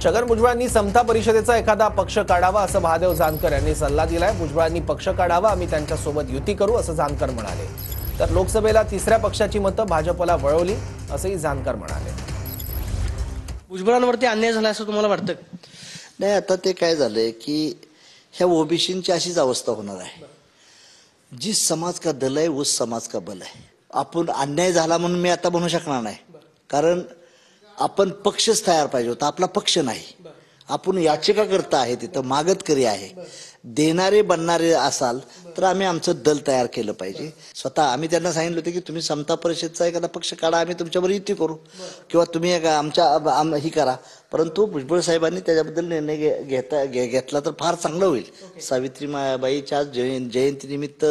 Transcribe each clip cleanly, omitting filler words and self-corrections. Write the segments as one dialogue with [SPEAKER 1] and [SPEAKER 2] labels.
[SPEAKER 1] छगन भुजबळांनी समता परिषदेचा एखादा पक्ष काढावा असं महादेव जानकर यांनी सल्ला दिलाय। भुजबळांनी पक्ष काढावा, आम्ही त्यांच्यासोबत युती करू असं जानकर म्हणाले। तर लोकसभेला तिसऱ्या पक्षाची मतं भाजपला वळवली असंही जानकर म्हणाले।
[SPEAKER 2] भुजबळांवरती अन्याय झाला असं तुम्हाला वाटतं?
[SPEAKER 3] नाही, आता ते काय झालंय की ह्या ओबीसींची अशीच अवस्था होणार आहे। जिस समाज का दल है उस समाज का बल है। आपण अन्याय झाला म्हणून मी आता म्हणू शकणार नाही, कारण आपण पक्षच तयार पाहिजे होता। आपला पक्ष नाही, आपण याचिकाकर्ता आहे, तिथं मागतकरी आहे। देणारे बनणारे असाल तर आम्ही आमचं दल तयार केलं पाहिजे। स्वतः आम्ही त्यांना सांगितलं होतं की तुम्ही समता परिषदचा एखादा पक्ष काढा, आम्ही तुमच्यावर युती करू किंवा तुम्ही आमच्या ही करा। परंतु भुजबळ साहेबांनी त्याच्याबद्दल निर्णय घेतला तर फार चांगलं होईल। सावित्रीबाईच्या जयंतीनिमित्त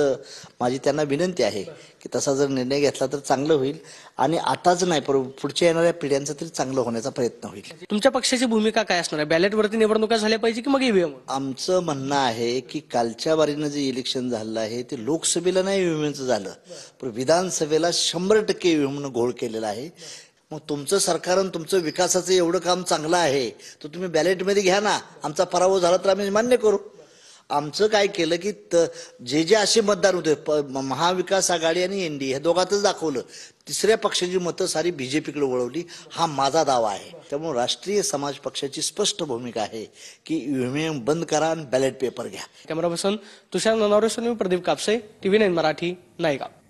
[SPEAKER 3] माझी त्यांना विनंती आहे की तसा जर निर्णय घेतला तर चांगलं होईल आणि आताच नाही पण पुढच्या येणाऱ्या पिढ्यांचं तरी चांगलं होण्याचा प्रयत्न होईल।
[SPEAKER 2] तुमच्या पक्षाची भूमिका काय असणार आहे? बॅलेटवरती निवडणुका झाल्या पाहिजे की मग ईव्हीएम?
[SPEAKER 3] आमचं म्हणणं आहे की कालच्या बारीनं जे इलेक्शन झालं आहे ते लोकसभेला नाही ईव्हीएमचं झालं, पण विधानसभेला 100% ईव्हीएमनं घोळ केलेला आहे। मग तुमचं सरकार आणि तुमचं विकासाचं एवढं काम चांगलं आहे तर तुम्ही बॅलेटमध्ये घ्या ना। आमचा पराभव झाला तर आम्ही मान्य करू। आमचं काय केलं की जे असे मतदार होते महाविकास आघाडी आणि एनडीए ह्या दोघातच दाखवलं, तिसऱ्या पक्षाची मतं सारी बीजेपीकडे वळवली। हा माझा दावा आहे। त्यामुळे राष्ट्रीय समाज पक्षाची स्पष्ट भूमिका आहे की ईव्हीएम बंद करा आणि बॅलेट पेपर घ्या।
[SPEAKER 2] कॅमेरा पर्सन तुषार ननावरे, प्रदीप कापसे, TV9 मराठी, नायगाव।